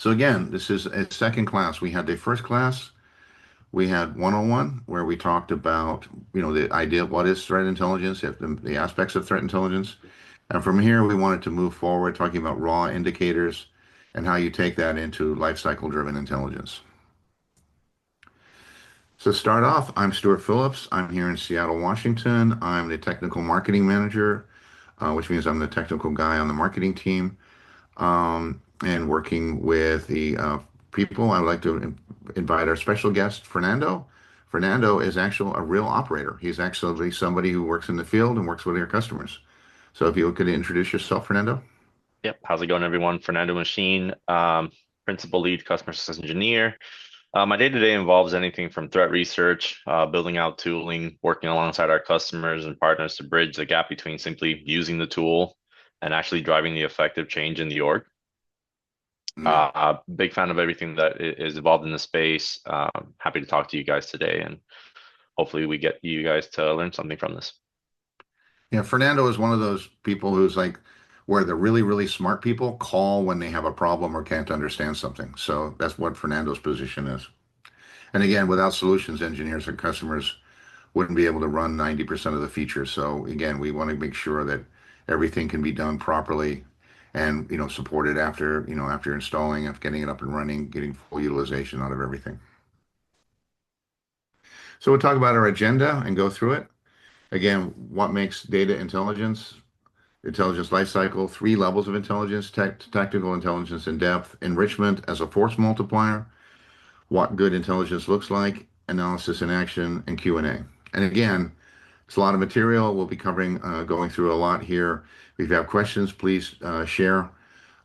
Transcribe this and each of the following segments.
So again, this is a second class. We had the first class, we had 101, where we talked about, the idea of what is threat intelligence, if the aspects of threat intelligence. And from here, we wanted to move forward talking about raw indicators and how you take that into lifecycle driven intelligence. So to start off, I'm Stuart Phillips. I'm here in Seattle, Washington. I'm the technical marketing manager, which means I'm the technical guy on the marketing team. And working with the people, I would like to invite our special guest, Fernando. Fernando is actually a real operator. He's actually somebody who works in the field and works with your customers. So if you could introduce yourself, Fernando. Yep. How's it going, everyone? Fernando Machine, principal lead customer success engineer. My day-to-day involves anything from threat research, building out tooling, working alongside our customers and partners to bridge the gap between simply using the tool and actually driving the effective change in the org. Yeah. Big fan of everything that is involved in the space. Happy to talk to you guys today, and hopefully we get you guys to learn something from this. Yeah, Fernando is one of those people who's like where the really, really smart people call when they have a problem or can't understand something. So that's what Fernando's position is. And again, without solutions engineers and customers wouldn't be able to run 90% of the features. So again, we want to make sure that everything can be done properly and supported after installing, after getting it up and running, getting full utilization out of everything. So we'll talk about our agenda and go through it. Again, what makes data intelligence? Intelligence lifecycle, three levels of intelligence: tactical intelligence in depth, enrichment as a force multiplier, what good intelligence looks like, analysis in action, and Q&A. And again, it's a lot of material. We'll be covering, going through a lot here. If you have questions, please share.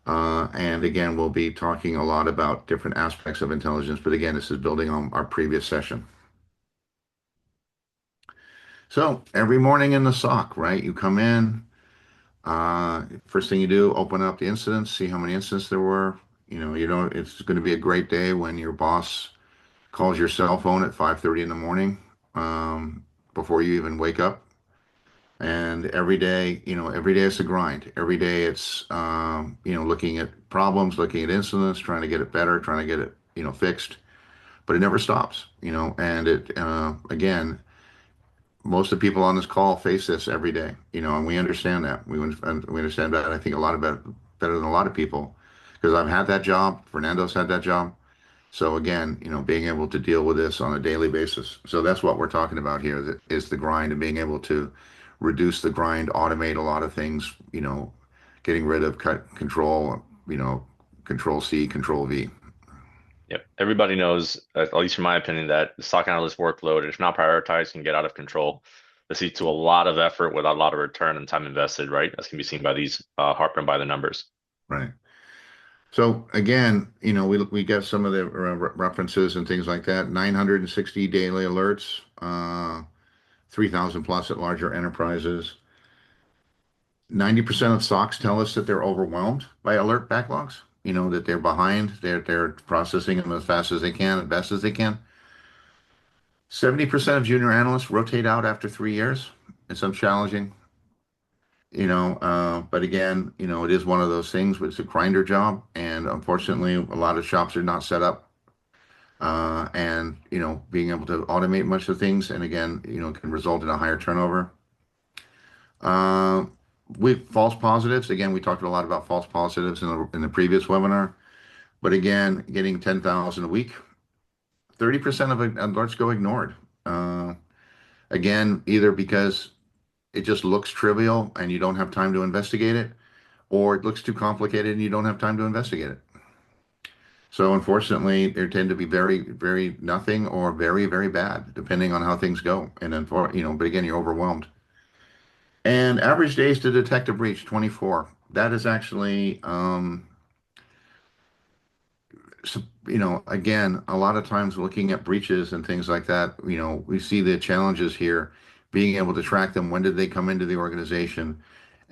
And again, we'll be talking a lot about different aspects of intelligence. But again, this is building on our previous session. So every morning in the SOC, right? You come in, first thing you do, open up the incidents, see how many incidents there were. It's going to be a great day when your boss calls your cell phone at 5:30 in the morning, before you even wake up. And every day it's a grind. Every day it's, looking at problems, looking at incidents, trying to get it better, trying to get it, fixed. But it never stops, and again, most of the people on this call face this every day, and we understand that. We understand that. I think a lot of better than a lot of people, because I've had that job. Fernando's had that job. So again, being able to deal with this on a daily basis. So that's what we're talking about here, is the grind and being able to reduce the grind, automate a lot of things, getting rid of cut control, control C, control V. Yep. Everybody knows, at least from my opinion, that the stock analyst workload, if not prioritized, can get out of control. This leads to a lot of effort without a lot of return and time invested, right? As can be seen by these heartburn by the numbers. Right. So again, we get some of the references and things like that. 960 daily alerts, 3,000 plus at larger enterprises. 90% of SOCs tell us that they're overwhelmed by alert backlogs. That they're behind. They're processing them as fast as they can, as best as they can. 70% of junior analysts rotate out after 3 years. It's challenging. But again, it is one of those things. It's a grinder job, and unfortunately, a lot of shops are not set up. And being able to automate much of things, and again, can result in a higher turnover. Uh, with false positives, again, we talked a lot about false positives in the previous webinar. But again, getting 10,000 a week, 30% of alerts go ignored. Again, either because it just looks trivial and you don't have time to investigate it, or it looks too complicated and you don't have time to investigate it. So unfortunately, there tend to be very, very nothing or very, very bad, depending on how things go. And then but again, you're overwhelmed. And average days to detect a breach, 24. That is actually, again, a lot of times looking at breaches and things like that, we see the challenges here, being able to track them. When did they come into the organization?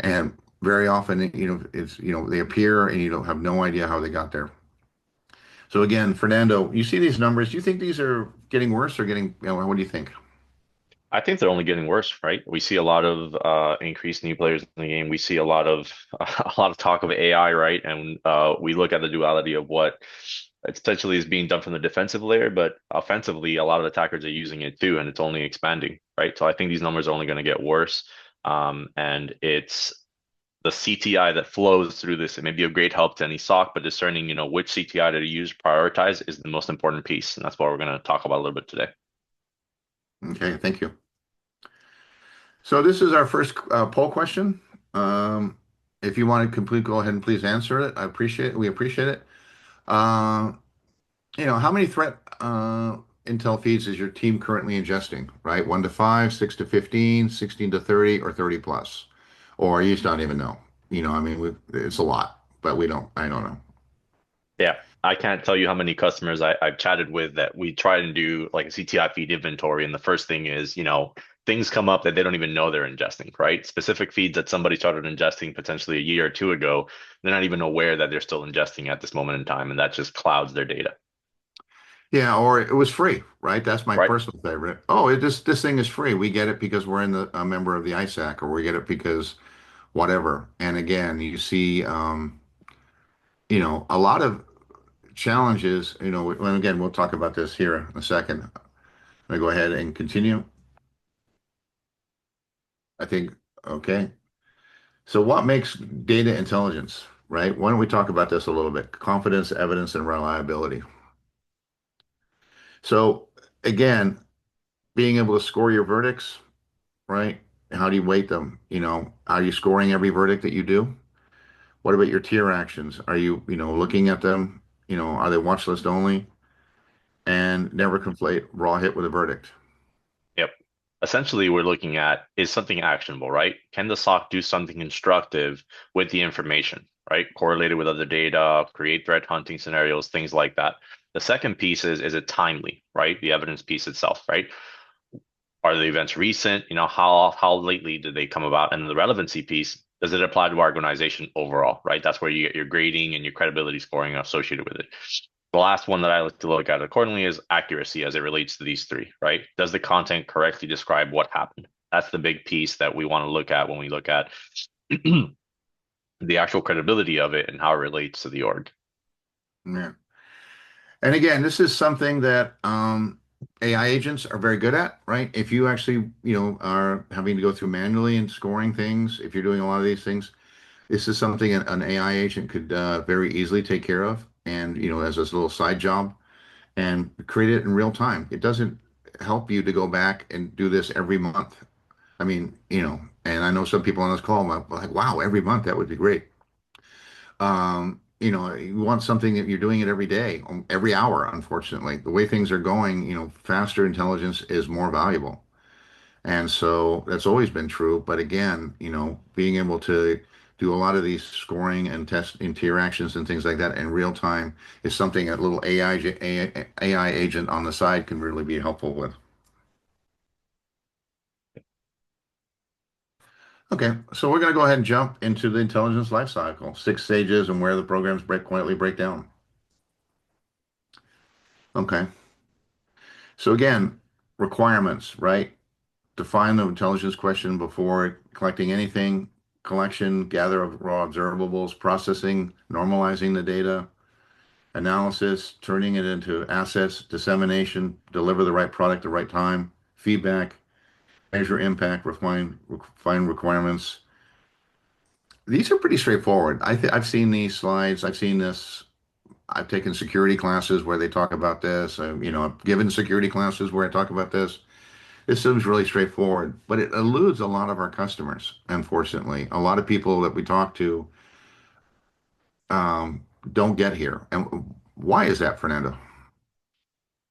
And very often, they appear and you don't have no idea how they got there. So again, Fernando, you see these numbers. Do you think these are getting worse or getting, what do you think? I think they're only getting worse, right? We see a lot of increased new players in the game. We see a lot of a lot of talk of AI, right? And we look at the duality of what essentially is being done from the defensive layer, but offensively, a lot of attackers are using it too, and it's only expanding, right? So I think these numbers are only going to get worse. And it's the CTI that flows through this. It may be of great help to any SOC, but discerning, which CTI to use, prioritize is the most important piece, and that's what we're going to talk about a little bit today. Okay, thank you. So this is our first poll question. Um, if you want to complete, go ahead and please answer it. I appreciate it. We appreciate it. Uh, how many threat intel feeds is your team currently ingesting, right? 1 to 5, 6 to 15, 16 to 30, or 30 plus? Or you just don't even know. I mean, it's a lot, but I don't know. Yeah, I can't tell you how many customers I've chatted with that we try and do like a CTI feed inventory, and the first thing is, things come up that they don't even know they're ingesting, right? Specific feeds that somebody started ingesting potentially a year or two ago, they're not even aware that they're still ingesting at this moment in time, and that just clouds their data, Yeah, or it was free, right? That's my right? personal favorite. Oh, this thing is free. We get it because we're a member of the ISAC, or we get it because whatever. And again, you see, a lot of challenges. And again, we'll talk about this here in a second. Let me go ahead and continue. I think, okay. So what makes data intelligence, right? Why don't we talk about this a little bit? Confidence, evidence, and reliability. So again, being able to score your verdicts, right? How do you weight them? Are you scoring every verdict that you do? What about your tier actions? Are you, looking at them? Are they watch list only? And never conflate raw hit with a verdict. Yep. Essentially, we're looking at is something actionable, right? Can the SOC do something constructive with the information, right? Correlated with other data, create threat hunting scenarios, things like that. The second piece is it timely, right? The evidence piece itself, right? Are the events recent? How lately did they come about? And the relevancy piece, does it apply to our organization overall, right? That's where you get your grading and your credibility scoring associated with it. The last one that I like to look at accordingly is accuracy as it relates to these three, right? Does the content correctly describe what happened? That's the big piece that we want to look at when we look at the actual credibility of it and how it relates to the org. Yeah. And again, this is something that AI agents are very good at, right? If you actually, are having to go through manually and scoring things, if you're doing a lot of these things, this is something an AI agent could very easily take care of, and as this little side job, and create it in real time. It doesn't help you to go back and do this every month. I mean, and I know some people on this call might be like, wow, every month, that would be great. You want something that you're doing it every day, every hour, unfortunately. The way things are going, faster intelligence is more valuable. And so that's always been true. But again, being able to do a lot of these scoring and test interactions and things like that in real time is something a little AI agent on the side can really be helpful with. Okay, so we're going to go ahead and jump into the intelligence lifecycle, 6 stages and where the programs quietly break down. Okay, so again, requirements, right? Define the intelligence question before collecting anything, collection, gather of raw observables, processing, normalizing the data, analysis, turning it into assets, dissemination, deliver the right product at the right time, feedback, measure impact, refine requirements. These are pretty straightforward. I've seen these slides. I've seen this. I've taken security classes where they talk about this. I've given security classes where I talk about this. This seems really straightforward, but it eludes a lot of our customers, unfortunately. A lot of people that we talk to don't get here. And why is that, Fernando?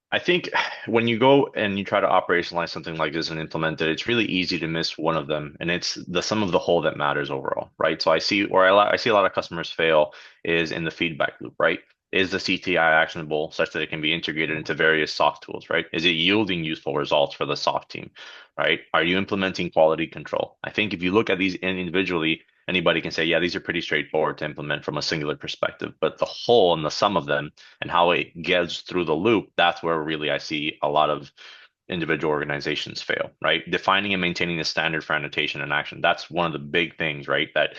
I think when you go and you try to operationalize something like this and implement it, it's really easy to miss one of them, and it's the sum of the whole that matters overall, right? So I see where I see a lot of customers fail is in the feedback loop, right? Is the CTI actionable such that it can be integrated into various soft tools, right? Is it yielding useful results for the soft team, right? Are you implementing quality control? I think if you look at these individually, anybody can say, yeah, these are pretty straightforward to implement from a singular perspective, but the whole and the sum of them and how it gets through the loop, that's where really I see a lot of individual organizations fail, right? Defining and maintaining the standard for annotation and action. That's one of the big things, right? That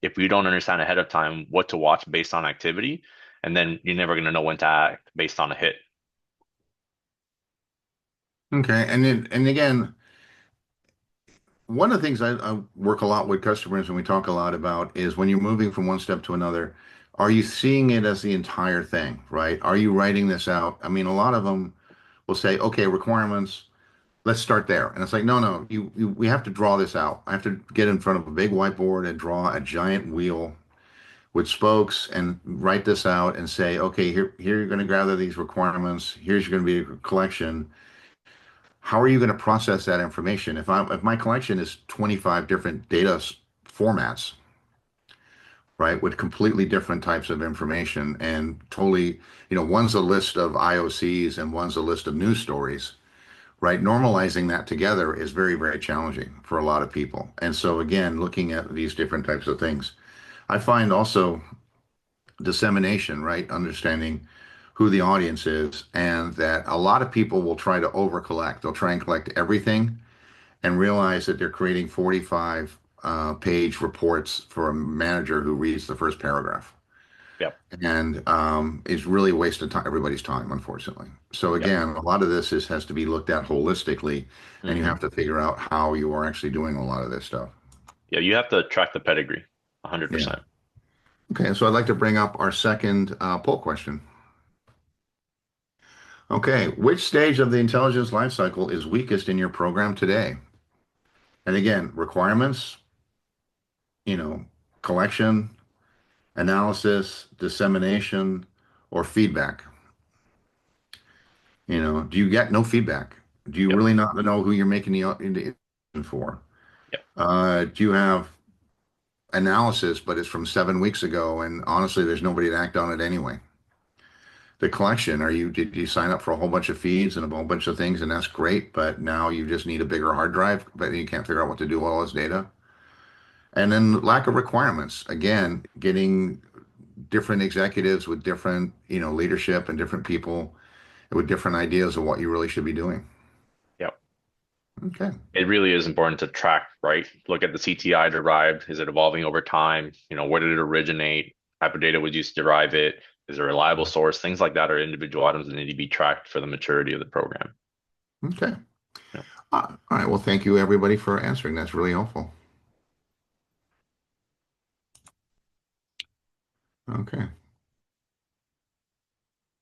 if we don't understand ahead of time what to watch based on activity, and then you're never going to know when to act based on a hit. Okay. And again, one of the things I work a lot with customers and we talk a lot about is when you're moving from one step to another, are you seeing it as the entire thing, right? Are you writing this out? I mean, a lot of them will say, okay, requirements, let's start there. And it's like, no, no, we have to draw this out. I have to get in front of a big whiteboard and draw a giant wheel with spokes and write this out and say, okay, here you're going to gather these requirements. Here's going to be a collection. How are you going to process that information? If my collection is 25 different formats, right, with completely different types of information and totally, one's a list of IOCs and one's a list of news stories, right? Normalizing that together is very, very challenging for a lot of people. And so again, looking at these different types of things, I find also dissemination, right? Understanding who the audience is, and that a lot of people will try to over collect. They'll try and collect everything and realize that they're creating 45 page reports for a manager who reads the first paragraph. Yep. And it's really a waste of time, everybody's time, unfortunately. So Yep. again, a lot of this has to be looked at holistically, and you Hmm. have to figure out how you are actually doing a lot of this stuff. Yeah, you have to track the pedigree, Yeah. 100%. Okay, so I'd like to bring up our second poll question. Okay, which stage of the intelligence lifecycle is weakest in your program today? And again, requirements, you know, collection, analysis, dissemination, or feedback. Do you get no feedback? Do you Yep. really not know who you're making the for? Yep. Do you have analysis, but it's from 7 weeks ago, and honestly, there's nobody to act on it anyway? The collection, did you sign up for a whole bunch of feeds and a whole bunch of things, and that's great, but now you just need a bigger hard drive, but you can't figure out what to do with all this data. And then lack of requirements. Again, getting different executives with different, leadership and different people with different ideas of what you really should be doing. Yep. Okay. It really is important to track, right? Look at the CTI derived. Is it evolving over time? Where did it originate? Type of data would you derive it? Is it a reliable source? Things like that are individual items that need to be tracked for the maturity of the program. Okay. Yeah. All right. Well, thank you everybody for answering. That's really helpful. Okay.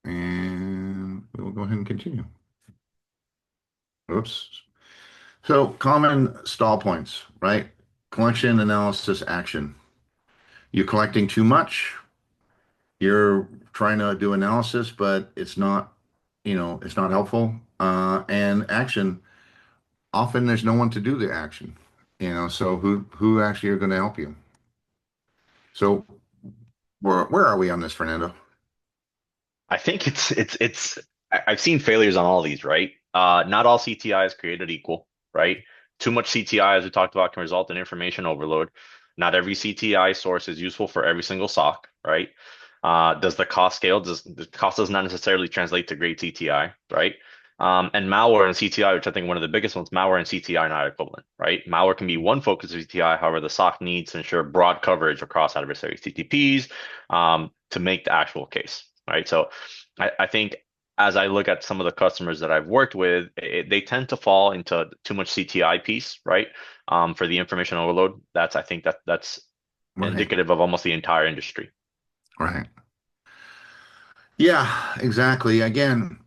And we'll go ahead and continue. Oops. So common stall points, right? Collection, analysis, action. You're collecting too much. You're trying to do analysis, but it's not helpful. And action, often there's no one to do the action. So who actually are going to help you? So where are we on this, Fernando? I think I've seen failures on all these, right? Not all CTI is created equal, right? Too much CTI, as we talked about, can result in information overload. Not every CTI source is useful for every single SOC, right? Does the cost scale? Does the cost does not necessarily translate to great CTI, right? And malware and CTI, which I think one of the biggest ones, malware and CTI are not equivalent, right? Malware can be one focus of CTI, however, the SOC needs to ensure broad coverage across adversary CTPs to make the actual case, right? So I think as I look at some of the customers that I've worked with, they tend to fall into too much CTI piece, right? For the information overload. I think that's Right, indicative of almost the entire industry. right. Yeah, exactly. Again,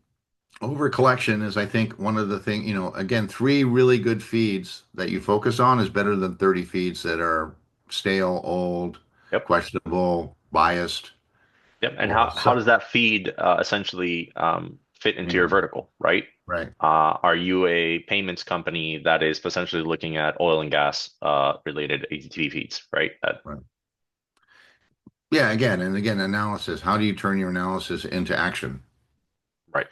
over collection is, I think, one of the thing, again, three really good feeds that you focus on is better than 30 feeds that are stale, old, Yep. questionable, biased, Yep. And or how does that feed essentially fit into your yeah, vertical, right? right, Are you a payments company that is potentially looking at oil and gas related HTTP feeds, right? right. Yeah, again and again, analysis. How do you turn your analysis into action? Right.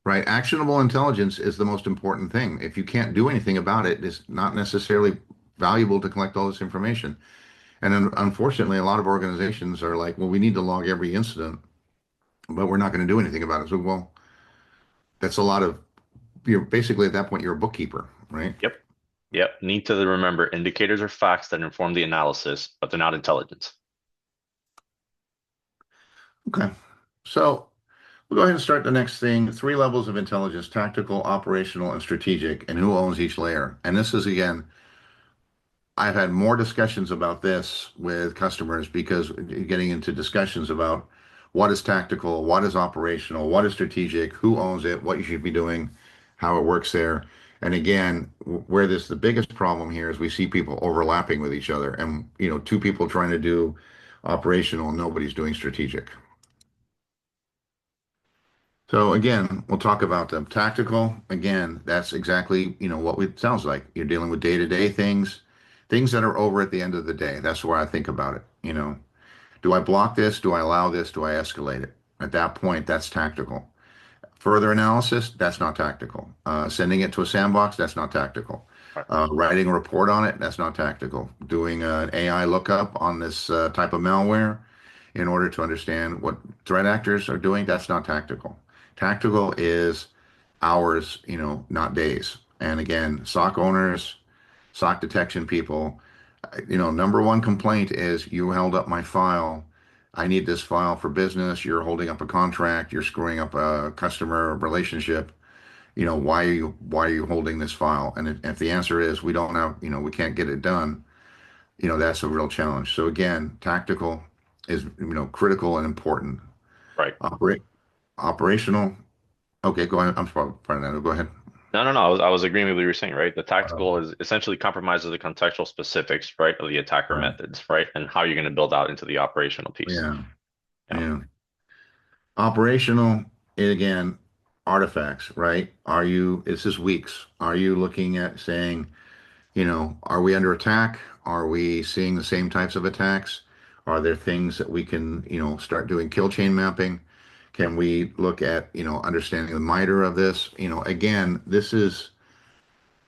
Right. Actionable intelligence is the most important thing. If you can't do anything about it, it's not necessarily valuable to collect all this information. And unfortunately, a lot of organizations are like, well, we need to log every incident, but we're not going to do anything about it. So, well, that's a lot of you're basically at that point, you're a bookkeeper, right? Yep. Yep. Need to remember indicators are facts that inform the analysis, but they're not intelligence. Okay. So we'll go ahead and start the next thing. Three levels of intelligence: tactical, operational, and strategic, and who owns each layer. And this is, again, I've had more discussions about this with customers because getting into discussions about what is tactical, what is operational, what is strategic, who owns it, what you should be doing, how it works there. And again, where this the biggest problem here is we see people overlapping with each other, and two people trying to do operational, and nobody's doing strategic. So again, we'll talk about them. Tactical, again, that's exactly, what it sounds like. You're dealing with day-to-day things, things that are over at the end of the day. That's where I think about it. Do I block this? Do I allow this? Do I escalate it? At that point, that's tactical. Further analysis, that's not tactical. Sending it to a sandbox, that's not tactical. Right. Writing a report on it, that's not tactical. Doing an AI lookup on this type of malware in order to understand what threat actors are doing, that's not tactical. Tactical is hours, not days. And again, SOC owners, SOC detection people, number one complaint is you held up my file. I need this file for business. You're holding up a contract. You're screwing up a customer relationship. Why are you holding this file? And if the answer is we don't have, we can't get it done, that's a real challenge. So again, tactical is, critical and important. Right. Operate operational. Okay, go ahead. I'm sorry, Fernando. Go ahead. No, no, no. I was agreeing with what you were saying, right? The Uh, tactical is essentially compromises the contextual specifics, right, of the attacker right. methods, right, and how you're going to build out into the operational piece. Yeah. Yeah. Yeah. Operational, again, artifacts, right? This is weeks. Are you looking at saying, are we under attack? Are we seeing the same types of attacks? Are there things that we can, start doing kill chain mapping? Can Yep. we look at, understanding the MITRE of this? Again, this is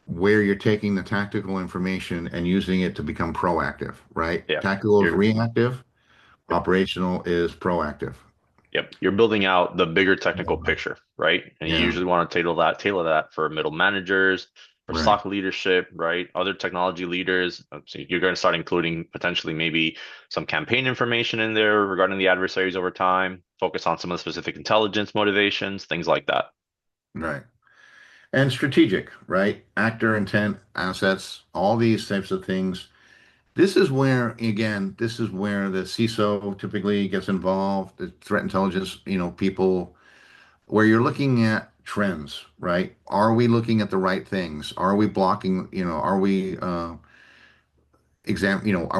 where you're taking the tactical information and using it to become proactive, right? Yeah. Tactical is You're reactive, yep. operational is proactive. Yep. You're building out the bigger Yeah, technical picture, right? And you yeah, usually want to tailor that for middle managers, for right, stock leadership, right? Other technology leaders. So you're going to start including potentially maybe some campaign information in there regarding the adversaries over time, focus on some of the specific intelligence motivations, things like that. right. And strategic, right? Actor intent, assets, all these types of things. This is where the CISO typically gets involved, the threat intelligence, people, where you're looking at trends, right? Are we looking at the right things? Are we blocking, are we are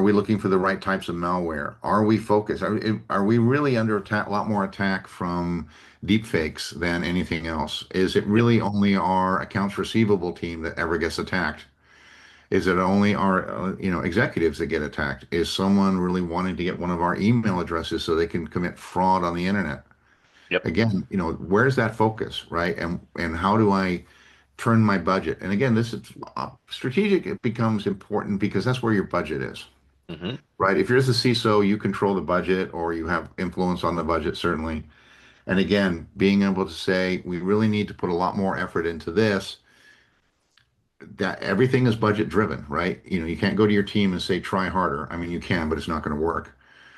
we looking for the right types of malware? Are we focused? Are we really under attack, a lot more attack from deep fakes than anything else? Is it Yep. really only our accounts receivable team that ever gets attacked? Is it only our, executives that get attacked? Is someone really wanting to get one of our email addresses so they can commit fraud on the internet? Yep. Again, where's that focus, right? And how do I turn my budget? And again, this is strategic. It becomes important because that's where your budget is, Hmm. right? If you're the CISO, you control the budget or you have influence on the budget, certainly. And again, being able to say, we really need to put a lot more effort into this, that everything is budget driven, right? You can't go to your team and say, try harder. I mean, you can, but it's not going to work,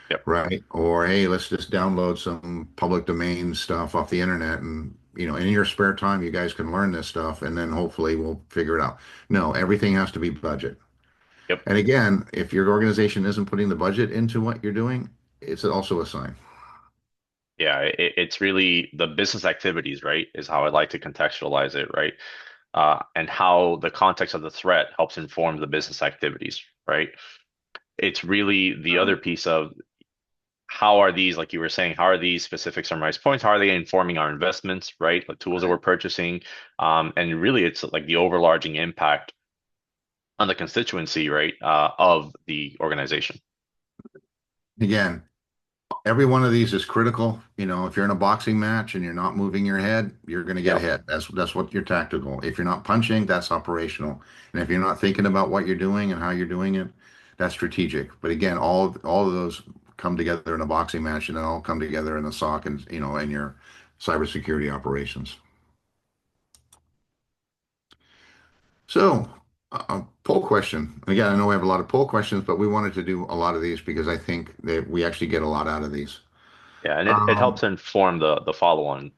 Yep. right? Or, hey, let's just download some public domain stuff off the internet and, in your spare time, you guys can learn this stuff and then hopefully we'll figure it out. No, everything has to be budget. Yep. And again, if your organization isn't putting the budget into what you're doing, it's also a sign. Yeah. It's really the business activities, right? Is how I like to contextualize it, right? And how the context of the threat helps inform the business activities, right? It's really the other piece of how are these, like you were saying, how are these specific summarized points? How are they informing our investments, right? The tools that Right. we're purchasing. And really, it's like the overarching impact on the constituency, right, of the organization. Again, every one of these is critical. If you're in a boxing match and you're not moving your head, you're going to get Yep. hit. That's what you're tactical. If you're not punching, that's operational. And if you're not thinking about what you're doing and how you're doing it, that's strategic. But again, all of those come together in a boxing match, and they all come together in the SOC and in your cybersecurity operations. So, poll question. Again, I know we have a lot of poll questions, but we wanted to do a lot of these because I think that we actually get a lot out of these. Yeah, and it helps Um, inform the follow-on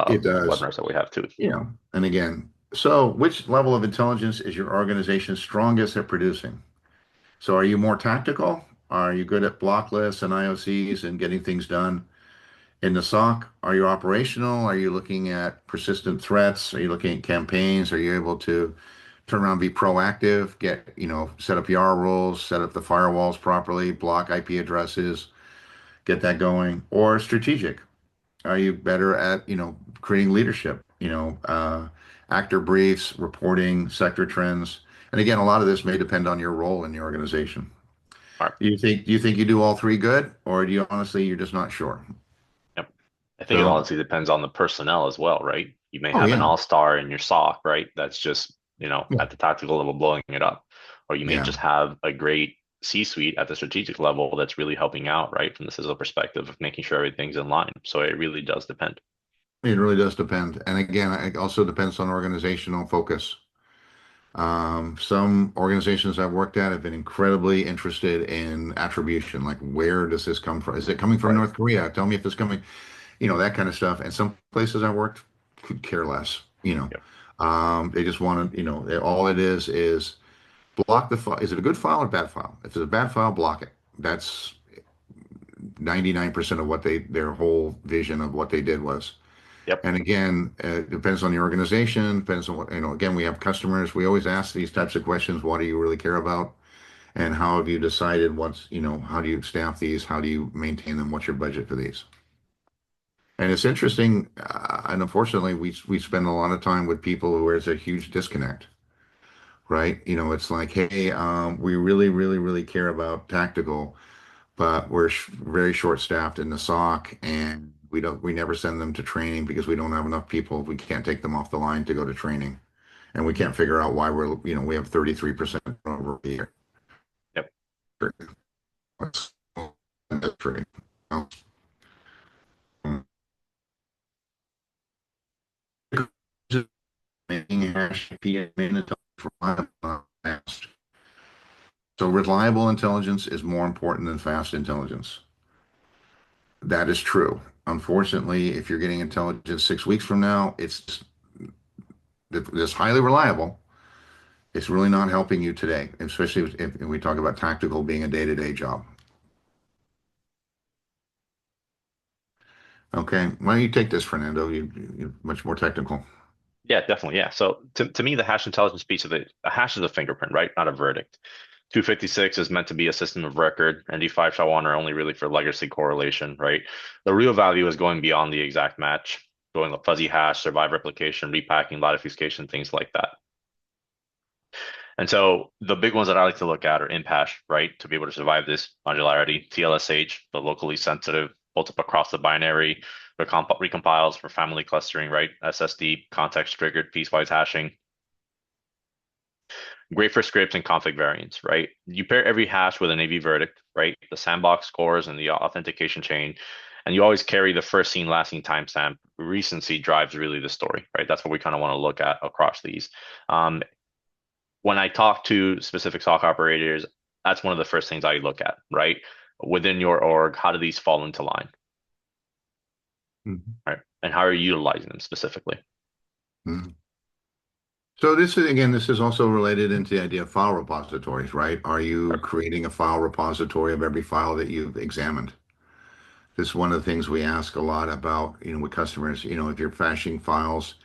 it does, webinars that we have too. and again, so which level of intelligence is your organization strongest at producing? So, are you more tactical? Are you good at block lists and IOCs and getting things done in the SOC? Are you operational? Are you looking at persistent threats? Are you looking at campaigns? Are you able to turn around, be proactive, set up YARA rules, set up the firewalls properly, block IP addresses, get that going? Or strategic? Are you better at, creating leadership, actor briefs, reporting, sector trends? And again, a lot of this may depend on your role in the organization. All right. Do you think you do all three good, or do you honestly you're just not sure? Yep. I think it So, honestly depends on the personnel as well, right? You may oh have an yeah, all-star in your SOC, right? That's just, yeah, at the tactical level blowing it up. Or you may yeah. just have a great C-suite at the strategic level that's really helping out, right? From the CISO perspective of making sure everything's in line. So it really does depend. It really does depend. And again, it also depends on organizational focus. Some organizations I've worked at have been incredibly interested in attribution, like where does this come from? Is it coming from Right. North Korea? Tell me if it's coming, that kind of stuff. And some places I worked could care less. Yep. They just want to, all it is block the file. Is it a good file or bad file? If it's a bad file, block it. That's 99% of what their whole vision of what they did was. Yep. And again, it depends on the organization, depends on what, again, we have customers. We always ask these types of questions. What do you really care about? And how have you decided how do you staff these? How do you maintain them? What's your budget for these? And it's interesting, and unfortunately, we spend a lot of time with people where there's a huge disconnect, right? It's like, hey, we really, really, really care about tactical, but we're very short-staffed in the SOC, and we never send them to training because we don't have enough people. We can't take them off the line to go to training, and we can't figure out why we have 33% over a year. Yep. That's true. So reliable intelligence is more important than fast intelligence. That is true. Unfortunately, if you're getting intelligence 6 weeks from now, it's highly reliable. It's really not helping you today, especially if we talk about tactical being a day-to-day job. Okay, why don't you take this, Fernando? You're much more technical. Yeah, definitely. Yeah. So to me, the hash intelligence piece of it, a hash is a fingerprint, right? Not a verdict. 256 is meant to be a system of record, and D5.1 are only really for legacy correlation, right? The real value is going beyond the exact match, going the fuzzy hash, survive replication, repacking, lattification, things like that. And so the big ones that I like to look at are IMPASH, right? To be able to survive this modularity, TLSH, the locally sensitive, bolts up across the binary, recompiles for family clustering, right? SSD, context triggered, piecewise hashing. Great for scripts and config variants, right? You pair every hash with an AV verdict, right? The sandbox scores and the authentication chain, and you always carry the first seen, last seen timestamp. Recency drives really the story, right? That's what we kind of want to look at across these. When I talk to specific SOC operators, that's one of the first things I look at, right? Within your org, how do these fall into line, Mhm. right? And how are you utilizing them specifically? Mhm. So this is also related into the idea of file repositories, right? Are you Right. creating a file repository of every file that you've examined? This is one of the things we ask a lot about, with customers. If you're fashing files,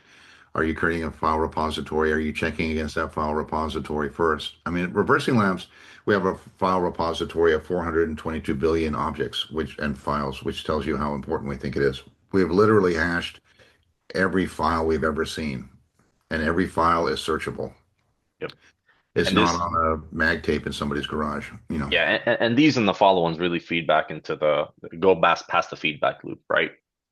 are you creating a file repository? Are you checking against that file repository first? I mean, at Reversing Labs, we have a file repository of 422 billion objects, and files, which tells you how important we think it is. We have literally hashed every file we've ever seen, and every file is searchable. Yep. It's And not this, on a mag tape in somebody's garage. yeah, and these and the follow ones really feed back into the go past the feedback loop, right?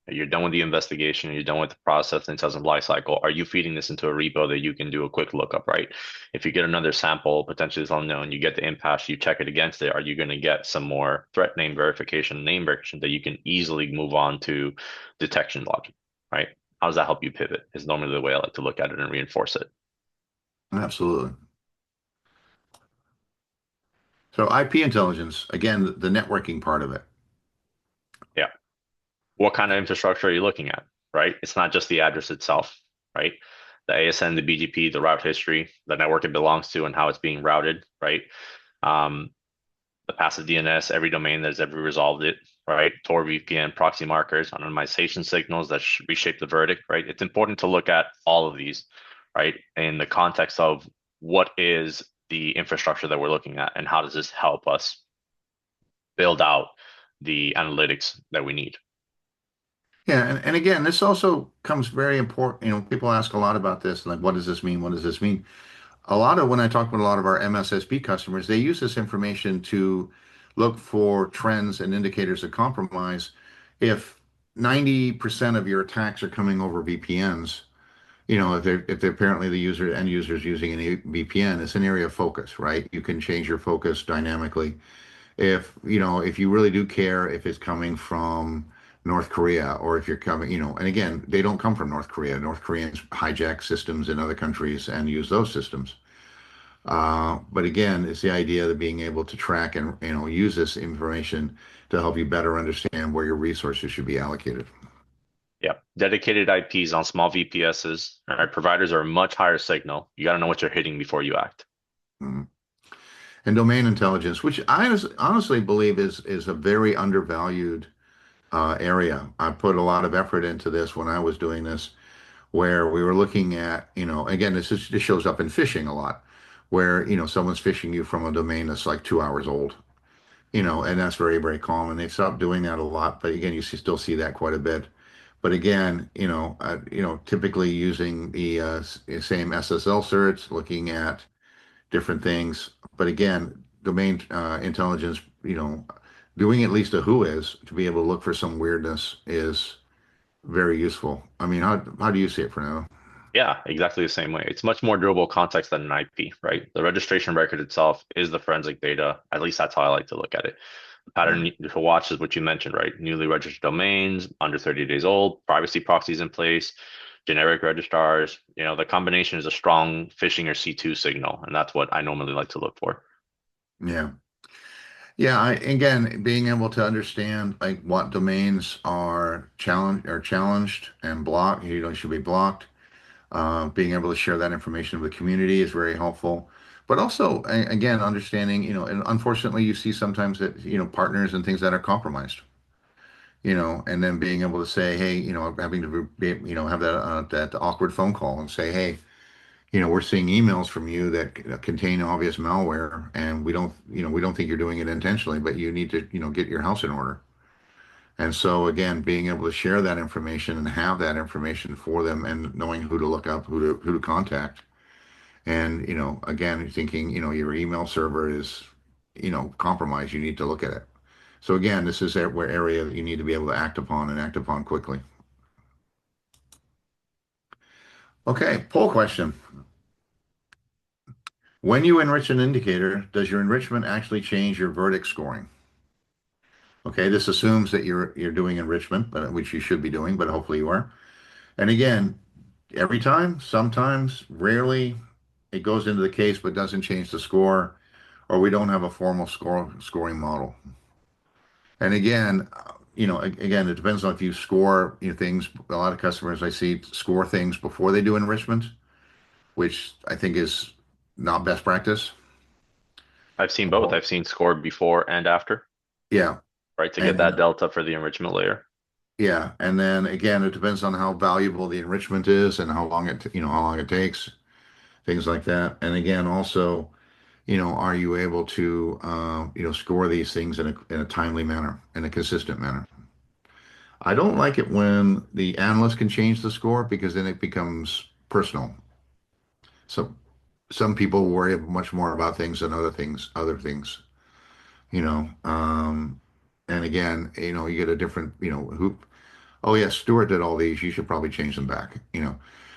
You're done with the investigation, you're done with the process in terms of life cycle. Are you feeding this into a repo that you can do a quick lookup, right? If you get another sample, potentially is unknown, you get the impasse, you check it against it. Are you going to get some more threat name verification, name verification that you can easily move on to detection logic, right? How does that help you pivot? Is normally the way I like to look at it and reinforce it. Absolutely. So IP intelligence, again, the networking part of it. Yeah. What kind of infrastructure are you looking at, right? It's not just the address itself, right? The ASN, the BGP, the route history, the network it belongs to, and how it's being routed, right? Um, the passive DNS, every domain that's ever resolved it, right? Tor VPN, proxy markers, anonymization signals that reshape the verdict, right? It's important to look at all of these, right? In the context of what is the infrastructure that we're looking at and how does this help us build out the analytics that we need. Yeah, and again, this also comes very important. People ask a lot about this, like, what does this mean? What does this mean? A lot of when I talk with a lot of our MSSP customers, they use this information to look for trends and indicators of compromise. If 90% of your attacks are coming over VPNs, if they're apparently the end user is using an VPN, it's an area of focus, right? You can change your focus dynamically. If you really do care if it's coming from North Korea or if you're coming, and again, they don't come from North Korea. North Koreans hijack systems in other countries and use those systems. But again, it's the idea of being able to track and use this information to help you better understand where your resources should be allocated. Yeah, dedicated IPs on small VPSs, all right, providers are a much higher signal. You got to know what you're hitting before you act. Mhm. And domain intelligence, which I honestly believe is a very undervalued area. I put a lot of effort into this when I was doing this, where we were looking at, again, this shows up in phishing a lot, where someone's phishing you from a domain that's like 2 hours old, and that's very, very common. They've stopped doing that a lot, but again, still see that quite a bit. But again, typically using the same SSL certs, looking at different things. But again, domain intelligence, doing at least a who is to be able to look for some weirdness is very useful. I mean, how do you see it, Fernando? Yeah, exactly the same way. It's much more durable context than an IP, right? The registration record itself is the forensic data. At least that's how I like to look at it. The Yeah. pattern to watch is what you mentioned, right? Newly registered domains, under 30 days old, privacy proxies in place, generic registrars. The combination is a strong phishing or C2 signal, and that's what I normally like to look for. Yeah. Yeah, again, being able to understand like what domains are challenged and blocked, should be blocked. Being able to share that information with the community is very helpful. But also, again, understanding, and unfortunately, you see sometimes that, partners and things that are compromised, and then being able to say, hey, having to be, have that awkward phone call and say, hey, we're seeing emails from you that contain obvious malware, and we don't think you're doing it intentionally, but you need to, get your house in order. And so again, being able to share that information and have that information for them and knowing who to look up, who to contact. And, again, thinking, your email server is, compromised, you need to look at it. So again, this is where area that you need to be able to act upon and act upon quickly. Okay, poll question. When you enrich an indicator, does your enrichment actually change your verdict scoring? Okay, this assumes that you're doing enrichment, but which you should be doing, but hopefully you are. And again, every time, sometimes, rarely, it goes into the case but doesn't change the score, or we don't have a formal scoring model. And again, again, it depends on if you score things. A lot of customers I see score things before they do enrichment, which I think is not best practice. I've seen both. I've seen scored before and after, Yeah, right, to get and that delta for the enrichment layer. yeah, and then again, it depends on how valuable the enrichment is and how long it takes, things like that. And again, also, are you able to score these things in a timely manner, in a consistent manner? I don't like it when the analyst can change the score because then it becomes personal. So some people worry much more about things than other things, you know. And again, you get a different, who, oh yeah, Stuart did all these, you should probably change them back.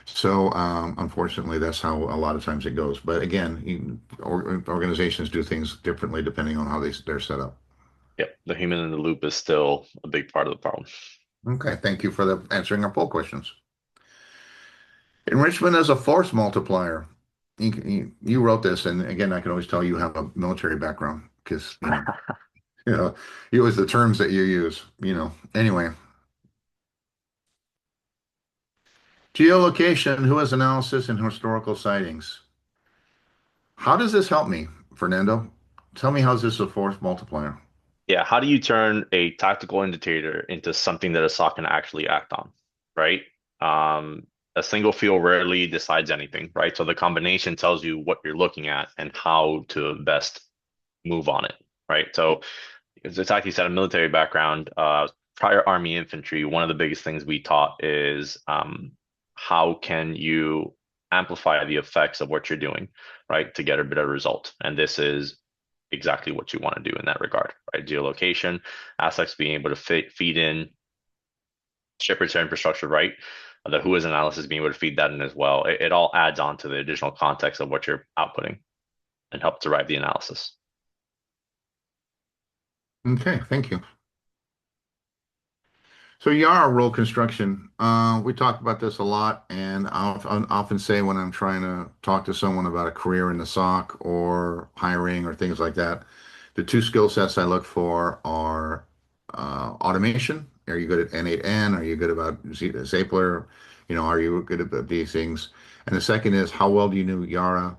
So unfortunately, that's how a lot of times it goes. But again, organizations do things differently depending on how they're set up. Yep, the human in the loop is still a big part of the problem. Okay, thank you for answering our poll questions. Enrichment as a force multiplier. you wrote this, and again, I can always tell you have a military background because you know, it was the terms that you use. Anyway, geolocation, who has analysis and historical sightings. How does this help me, Fernando? Tell me, how's this a force multiplier? Yeah, how do you turn a tactical indicator into something that a SOC can actually act on, right? Um, a single field rarely decides anything, right? So the combination tells you what you're looking at and how to best move on it, right? So it's like you said, a military background, prior Army infantry, one of the biggest things we taught is how can you amplify the effects of what you're doing, right, to get a better result. And this is exactly what you want to do in that regard, right? Geolocation, assets being able to feed in ship return infrastructure, right? The who is analysis being able to feed that in as well. It all adds on to the additional context of what you're outputting and help derive the analysis. Okay, thank you. So YARA role construction, we talk about this a lot, and I often say when I'm trying to talk to someone about a career in the SOC or hiring or things like that, the two skill sets I look for are automation. Are you good at N8N? Are you good about Zapler? Are you good at these things? And the second is how well do you know YARA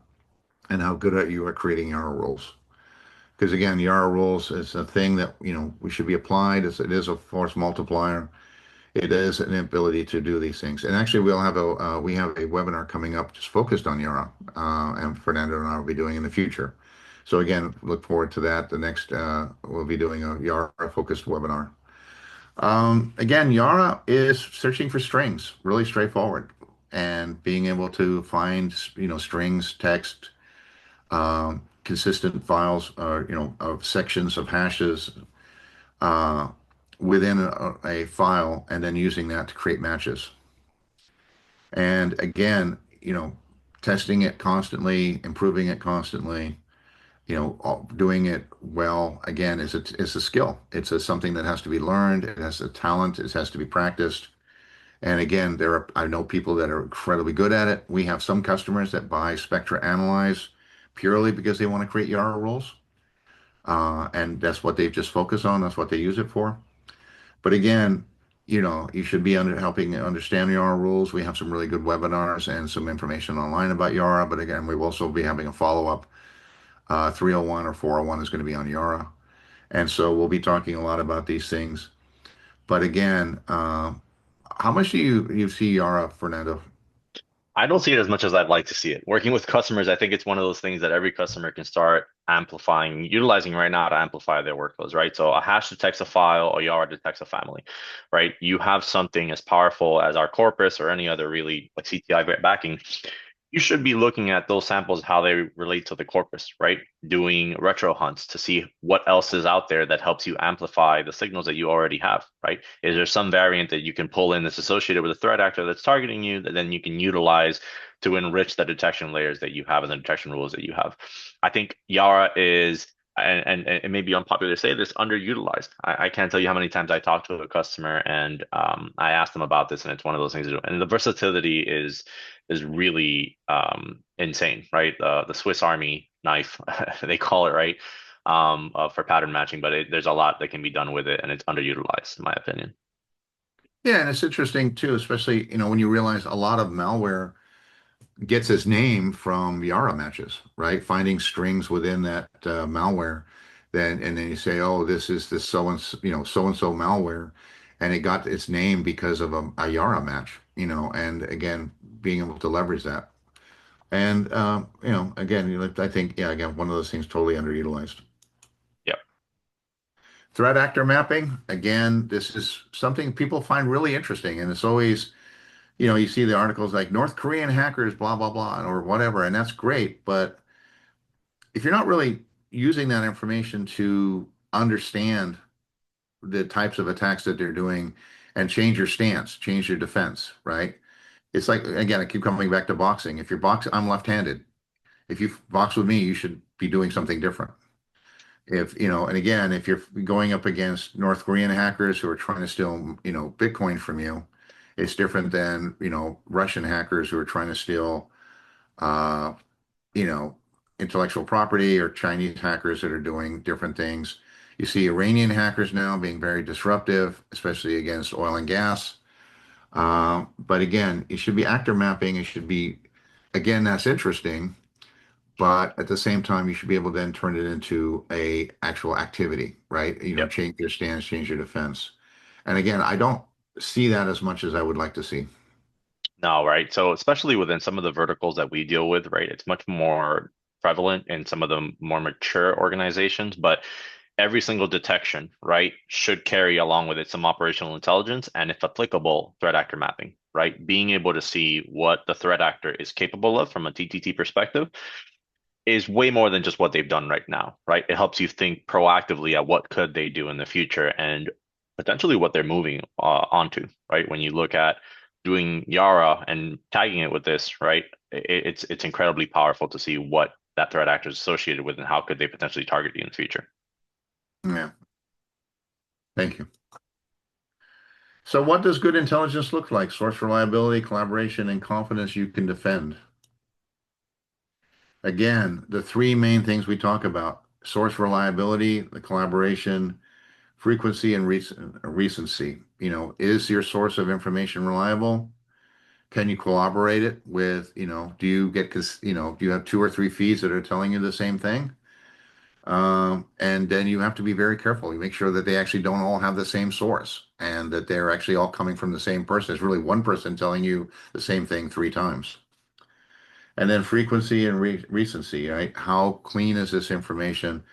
and how good are you at creating YARA roles? Because again, YARA rules is a thing that we should be applied. It is a force multiplier. It is an ability to do these things. And actually, we have a webinar coming up just focused on YARA, and Fernando and I will be doing in the future. So again, look forward to that. The next we'll be doing a YARA focused webinar. Again, YARA is searching for strings, really straightforward, and being able to find strings, text, consistent files, of sections of hashes uh, within a file, and then using that to create matches. And again, testing it constantly, improving it constantly, doing it well. Again, is a skill. Something that has to be learned. It has a talent. It has to be practiced. And again, I know people that are incredibly good at it. We have some customers that buy Spectra Analyze purely because they want to create YARA rules. And that's what they've just focused on. That's what they use it for. But again, you should be helping understand YARA rules. We have some really good webinars and some information online about YARA. But again, we will also be having a follow-up. 301 or 401 is going to be on YARA. And so we'll be talking a lot about these things. But again, how much do you see YARA, Fernando? I don't see it as much as I'd like to see it. Working with customers, I think it's one of those things that every customer can start amplifying, utilizing right now to amplify their workloads, right? So a hash detects a file, a YARA detects a family, right? You have something as powerful as our corpus or any other really like CTI backing. You should be looking at those samples, how they relate to the corpus, right? Doing retro hunts to see what else is out there that helps you amplify the signals that you already have, right? Is there some variant that you can pull in that's associated with a threat actor that's targeting you that then you can utilize to enrich the detection layers that you have and the detection rules that you have? I think YARA is, and it may be unpopular to say this, underutilized. I can't tell you how many times I talk to a customer and I ask them about this, and it's one of those things to do. And the versatility is really insane, right? The Swiss Army knife, they call it, right? For pattern matching, but there's a lot that can be done with it, and it's underutilized, in my opinion. Yeah, and it's interesting too, especially when you realize a lot of malware gets its name from YARA matches, right? Finding strings within that malware, then you say, oh, this is this so and so malware, and it got its name because of a YARA match, and again, being able to leverage that, and again, I think, yeah, again, one of those things totally underutilized. Yep. Threat actor mapping, again, this is something people find really interesting, and it's always you see the articles like North Korean hackers, blah, blah, blah, or whatever, and that's great. But if you're not really using that information to understand the types of attacks that they're doing and change your stance, change your defense, right? It's like, again, I keep coming back to boxing. If you're boxing, I'm left-handed. If you box with me, you should be doing something different. And again, if you're going up against North Korean hackers who are trying to steal, Bitcoin from you, it's different than, Russian hackers who are trying to steal, you know, intellectual property or Chinese hackers that are doing different things. You see Iranian hackers now being very disruptive, especially against oil and gas. But again, it should be actor mapping. It should be, again, that's interesting. But at the same time, you should be able to then turn it into a actual activity, right? Yep. Change your stance, change your defense. And again, I don't see that as much as I would like to see. No, right. So especially within some of the verticals that we deal with, right, it's much more prevalent in some of the more mature organizations, but every single detection, right, should carry along with it some operational intelligence and, if applicable, threat actor mapping, right? Being able to see what the threat actor is capable of from a TTT perspective is way more than just what they've done right now, right? It helps you think proactively at what could they do in the future and potentially what they're moving onto, right? When you look at doing YARA and tagging it with this, right? It's incredibly powerful to see what that threat actor is associated with and how could they potentially target you in the future. Yeah, thank you. So what does good intelligence look like? Source reliability, collaboration, and confidence you can defend. Again, the three main things we talk about: source reliability, the collaboration, frequency, and recency. Is your source of information reliable? Can you collaborate it with, do you get, because, do you have two or three feeds that are telling you the same thing? And then you have to be very careful. You make sure that they actually don't all have the same source and that they're actually all coming from the same person. It's really one person telling you the same thing three times. And then frequency and recency, right? How clean is this information?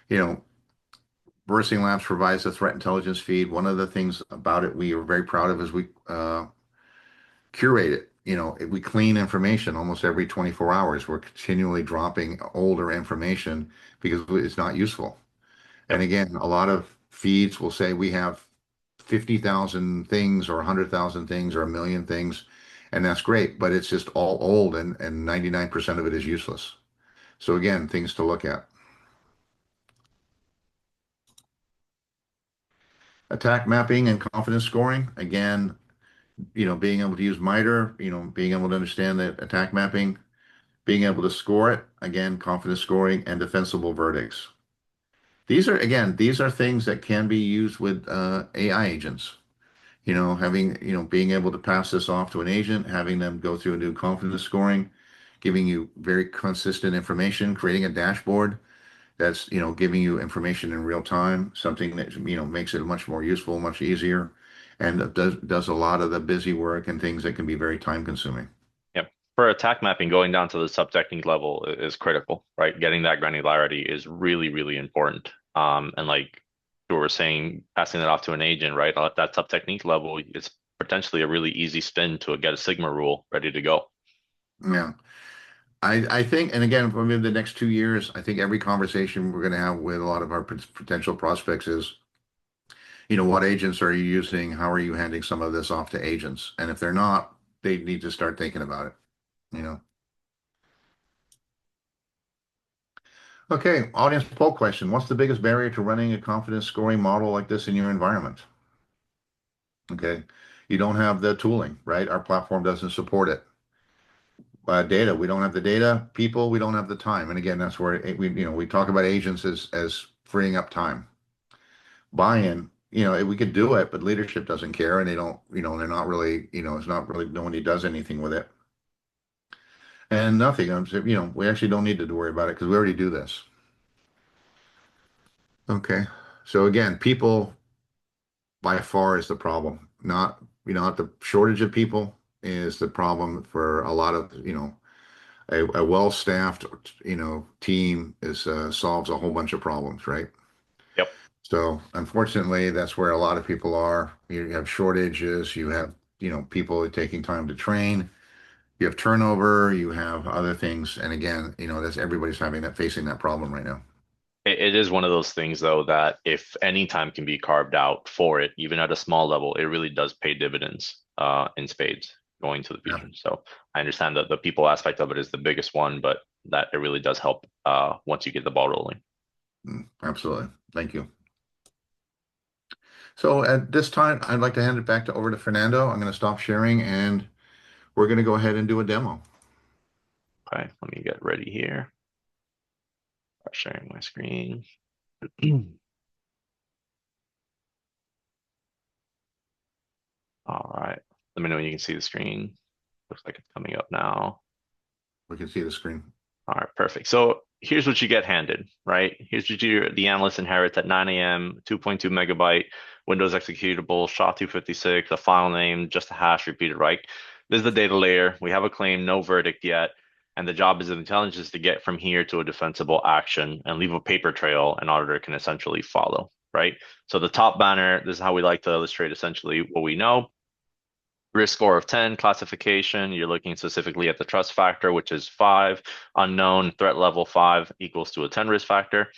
You know, ReversingLabs provides a threat intelligence feed. One of the things about it we are very proud of is we curate it. We clean information almost every 24 hours. We're continually dropping older information because it's not useful. And Yep. again, a lot of feeds will say we have 50,000 things or 100,000 things or a million things, and that's great, but it's just all old and 99% of it is useless. So again, things to look at. Attack mapping and confidence scoring. Again, being able to use MITRE, being able to understand the attack mapping, being able to score it, again, confidence scoring and defensible verdicts. These are things that can be used with AI agents. Being able to pass this off to an agent, having them go through and do confidence scoring, giving you very consistent information, creating a dashboard that's, giving you information in real time, something that, makes it much more useful, much easier, and does a lot of the busy work and things that can be very time consuming. Yep. For attack mapping, going down to the sub-technique level is critical, right? Getting that granularity is really, really important. And like you were saying, passing it off to an agent, right? At that sub-technique level, it's potentially a really easy spin to get a Sigma rule ready to go. Yeah. I think, and again, for maybe the next 2 years, I think every conversation we're going to have with a lot of our potential prospects is, what agents are you using? How are you handing some of this off to agents? And if they're not, they need to start thinking about it, you know? Okay, audience poll question. What's the biggest barrier to running a confidence scoring model like this in your environment? Okay, you don't have the tooling, right? Our platform doesn't support it. Data, we don't have the data. People, we don't have the time. And again, that's where we talk about agents as freeing up time. Buy-in, we could do it, but leadership doesn't care, and they don't, they're not really, it's not really no one who does anything with it. And nothing. We actually don't need to worry about it because we already do this. Okay. So again, people by far is the problem. Not the shortage of people is the problem for a lot of, a well-staffed, team is solves a whole bunch of problems, right? Yep. So unfortunately, that's where a lot of people are. You have shortages, you have, people taking time to train, you have turnover, you have other things. And again, that's everybody's facing that problem right now. It is one of those things, though, that if any time can be carved out for it, even at a small level, it really does pay dividends in spades going to the Yeah, future. So I understand that the people aspect of it is the biggest one, but that it really does help once you get the ball rolling. absolutely. Thank you. So at this time, I'd like to hand it back over to Fernando. I'm going to stop sharing and we're going to go ahead and do a demo. Okay, let me get ready here. Start sharing my screen. All right. Let me know when you can see the screen. Looks like it's coming up now. We can see the screen. All right, perfect. So here's what you get handed, right? Here's what the analyst inherits at 9 a.m., 2.2 megabyte, Windows executable, SHA-256, a file name, just a hash repeated, right? This is the data layer. We have a claim, no verdict yet. And the job is of intelligence is to get from here to a defensible action and leave a paper trail an auditor can essentially follow, right? So the top banner, this is how we like to illustrate essentially what we know. Risk score of 10, classification, you're looking specifically at the trust factor, which is 5, unknown, threat level 5 equals to a 10 risk factor.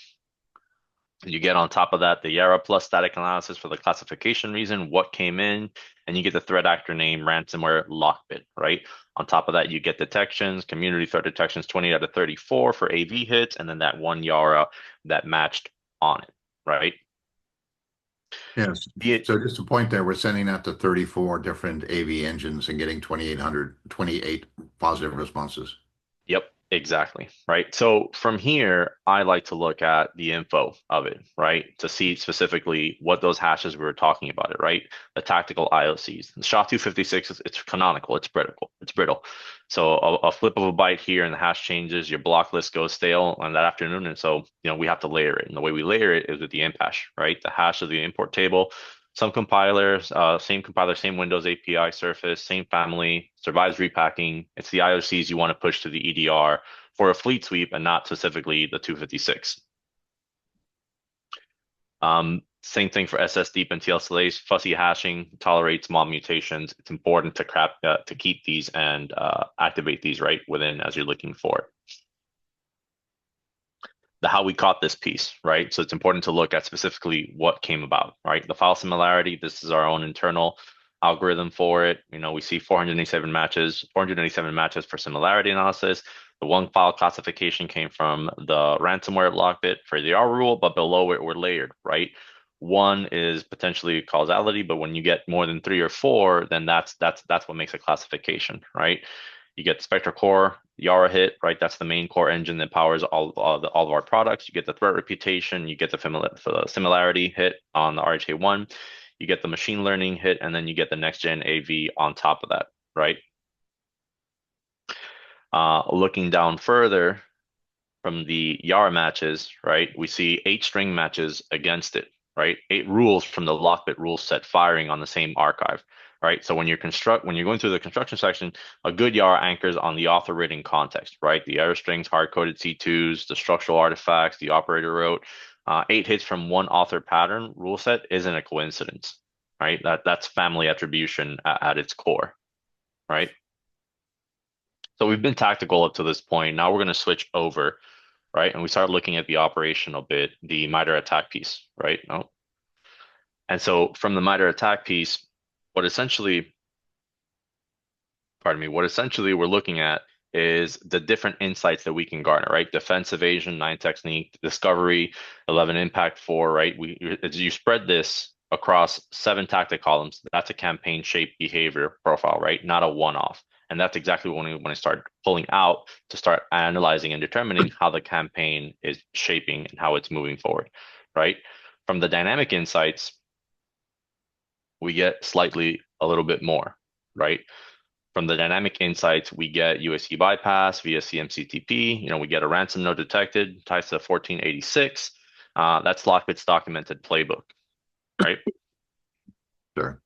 You get on top of that the YARA plus static analysis for the classification reason, what came in, and you get the threat actor name, ransomware, lockbit, right? On top of that, you get detections, community threat detections 20 out of 34 for AV hits, and then that one YARA that matched on it, right? Yes. So just a point there, we're sending out to 34 different AV engines and getting 28 positive responses. Yep, exactly. Right. So from here, I like to look at the info of it, right? To see specifically what those hashes we were talking about it, right? The tactical IOCs. The SHA-256 it's canonical, it's brittle, it's brittle. So a flip of a byte here and the hash changes, your block list goes stale on that afternoon. And so, we have to layer it. And the way we layer it is with the imp hash, right? The hash of the import table. Some compilers, same compiler, same Windows API surface, same family, survives repacking. It's the IOCs you want to push to the EDR for a fleet sweep and not specifically the 256. Same thing for SS deep and TLSLAs. Fussy hashing tolerates mob mutations. It's important to keep these and activate these right within as you're looking for it. The how we caught this piece, right? So it's important to look at specifically what came about, right? The file similarity, this is our own internal algorithm for it. We see 487 matches for similarity analysis. The one file classification came from the ransomware lockbit for the R rule, but below it were layered, right? One is potentially causality, but when you get more than 3 or 4, then that's what makes a classification, right? You get Spectre Core, YARA hit, right? That's the main core engine that powers all of our products. You get the threat reputation, you get the similarity hit on the RHA1, you get the machine learning hit, and then you get the next gen AV on top of that, right? Looking down further from the YARA matches, right? We see 8 string matches against it, right? 8 rules from the lockbit rule set firing on the same archive, right? So when you're going through the construction section, a good YARA anchors on the author written context, right? The error strings, hard-coded C2s, the structural artifacts, the operator wrote. 8 hits from one author pattern rule set isn't a coincidence, right? That's family attribution at its core, right? So we've been tactical up to this point. Now we're going to switch over, right? And we start looking at the operational bit, the MITRE attack piece, right? No. And so from the MITRE attack piece, what essentially, what essentially we're looking at is the different insights that we can garner, right? Defense evasion, 9 technique, discovery, 11 impact 4, right? As you spread this across 7 tactic columns, that's a campaign shape behavior profile, right? Not a one-off. And that's exactly when I start pulling out to start analyzing and determining how the campaign is shaping and how it's moving forward, right? From the dynamic insights, we get slightly a little bit more, right? From the dynamic insights, we get USC bypass via CMCTP. We get a ransom node detected, ties to 1486. That's Lockbit's documented playbook, right? Sure.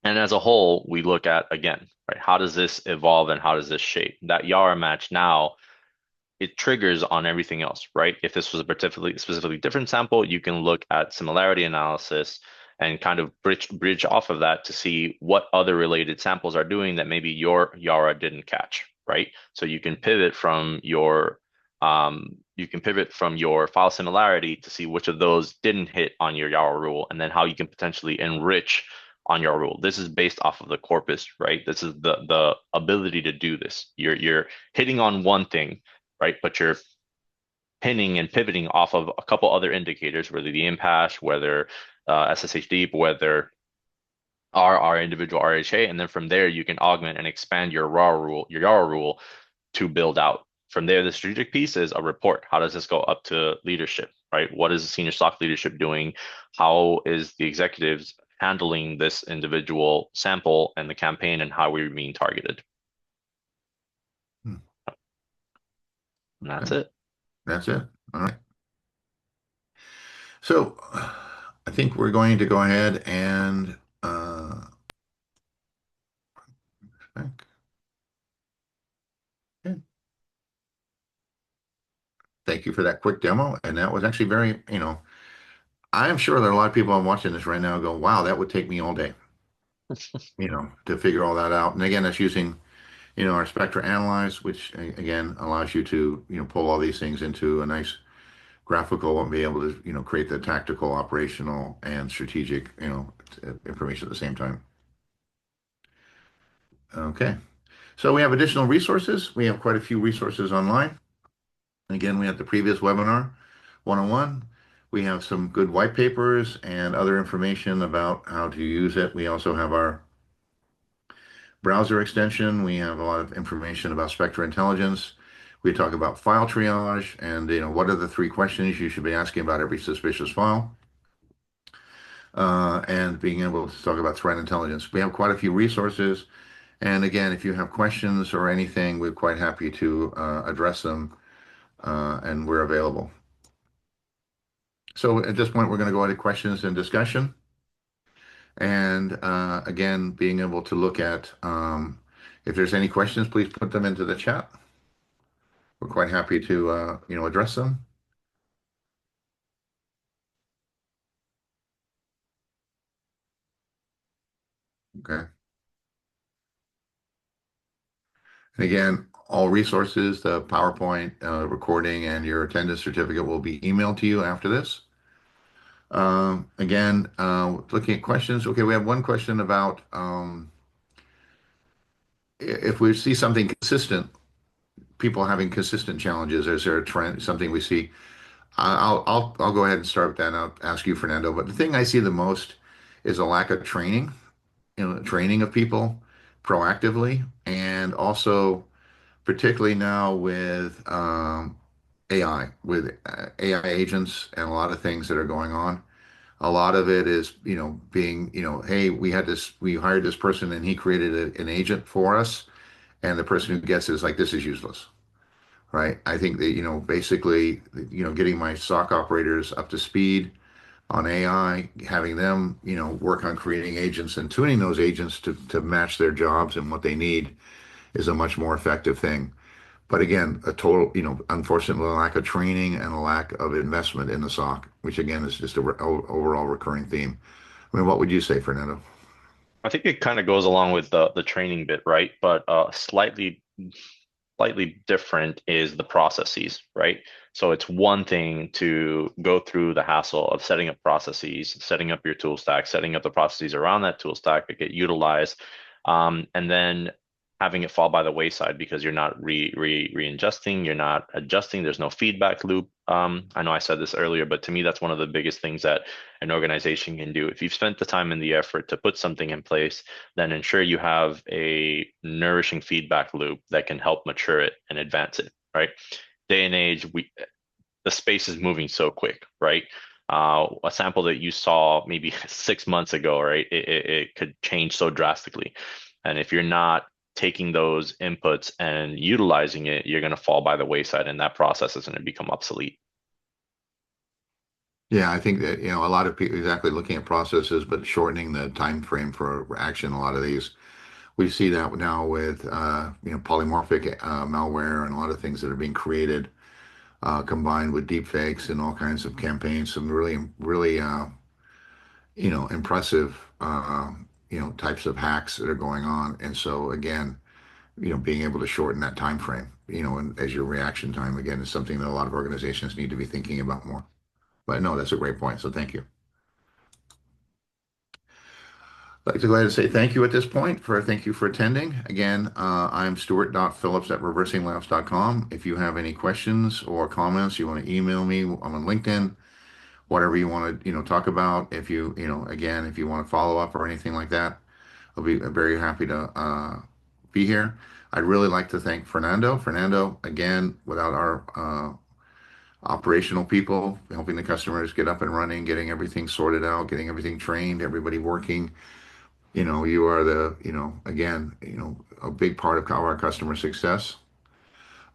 And as a whole, we look at, again, right, how does this evolve and how does this shape? That YARA match now, it triggers on everything else, right? If this was a specifically different sample, you can look at similarity analysis and kind of bridge off of that to see what other related samples are doing that maybe your YARA didn't catch, right? So you can pivot from your file similarity to see which of those didn't hit on your YARA rule, and then how you can potentially enrich on your rule. This is based off of the corpus, right? This is the ability to do this. You're hitting on one thing, right? But you're pinning and pivoting off of a couple other indicators, whether the impasse, whether SSH deep, whether our individual RHA, and then from there you can augment and expand your YARA rule to build out. From there, the strategic piece is a report. How does this go up to leadership, right? What is the senior stock leadership doing? How is the executives handling this individual sample and the campaign, and how we're being targeted? Hmm. And that's Okay. it. That's it. All right. So I think we're going to go ahead and back. Okay. Thank you for that quick demo. And that was actually very, I'm sure there are a lot of people watching this right now go, wow, that would take me all day, to figure all that out. And again, that's using, our Spectra Analyze, which again allows you to, pull all these things into a nice graphical and be able to, create the tactical, operational, and strategic, information at the same time. Okay. So we have additional resources. We have quite a few resources online. And again, we have the previous webinar 101. We have some good white papers and other information about how to use it. We also have our browser extension. We have a lot of information about Spectra Intelligence. We talk about file triage and, what are the three questions you should be asking about every suspicious file, and being able to talk about threat intelligence. We have quite a few resources. And again, if you have questions or anything, we're quite happy to address them, and we're available. So at this point, we're going to go into questions and discussion. And again, being able to look at, if there's any questions, please put them into the chat. We're quite happy to, address them. Okay. And again, all resources, the PowerPoint recording, and your attendance certificate will be emailed to you after this. Again, looking at questions. Okay, we have one question about if we see something consistent, people having consistent challenges. Is there a trend, something we see? I'll go ahead and start with that. And I'll ask you, Fernando. But the thing I see the most is a lack of training, training of people proactively, and also particularly now with AI, with AI agents and a lot of things that are going on. A lot of it is, being, hey, we hired this person and he created an agent for us, and the person who gets it is like, this is useless, right? I think that, basically, getting my SOC operators up to speed on AI, having them, work on creating agents and tuning those agents to match their jobs and what they need is a much more effective thing. But again, a total, unfortunately, a lack of training and a lack of investment in the SOC, which again is just a overall recurring theme. I mean, what would you say, Fernando? I think it kind of goes along with the training bit, right? But slightly different is the processes, right? So it's one thing to go through the hassle of setting up processes, setting up your tool stack, setting up the processes around that tool stack that get utilized, and then having it fall by the wayside because you're not re-ingesting, you're not adjusting, there's no feedback loop. I know I said this earlier, but to me, that's one of the biggest things that an organization can do. If you've spent the time and the effort to put something in place, then ensure you have a nourishing feedback loop that can help mature it and advance it, right? Day and age, the space is moving so quick, right? A sample that you saw maybe 6 months ago, right? It could change so drastically. And if you're not taking those inputs and utilizing it, you're going to fall by the wayside and that process is going to become obsolete. Yeah, I think that, a lot of people exactly looking at processes, but shortening the time frame for action. A lot of these, we see that now with, polymorphic malware and a lot of things that are being created, combined with deep fakes and all kinds of campaigns. Some really, really, impressive, types of hacks that are going on. And so again, being able to shorten that time frame, and as your reaction time again is something that a lot of organizations need to be thinking about more. But no, that's a great point. So thank you. I'd like to go ahead and say thank you at this point thank you for attending. Again, I'm Stuart.Phillips at ReversingLabs.com. If you have any questions or comments, you want to email me. I'm on LinkedIn, whatever you want to, talk about. If again, if you want to follow up or anything like that, I'll be very happy to be here. I'd really like to thank Fernando. Fernando, again, without our operational people helping the customers get up and running, getting everything sorted out, getting everything trained, everybody working. You are again, a big part of our customer success.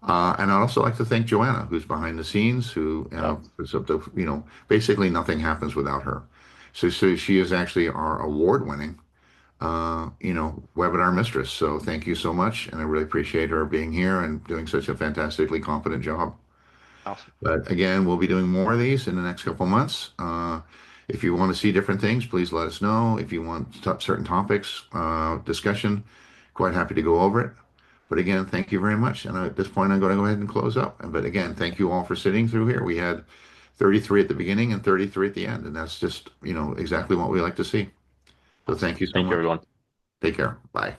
And I'd also like to thank Joanna, who's behind the scenes, who Yep. is up to, basically nothing happens without her. So she is actually our award-winning, webinar mistress. So thank you so much, and I really appreciate her being here and doing such a fantastically competent job. Awesome. But again, we'll be doing more of these in the next couple of months. If you want to see different things, please let us know. If you want certain topics, discussion, quite happy to go over it. But again, thank you very much. And at this point, I'm going to go ahead and close up. But again, thank you all for sitting through here. We had 33 at the beginning and 33 at the end. And that's just, exactly what we like to see. So Awesome. thank you so Thank you, much. everyone. Take care. Bye.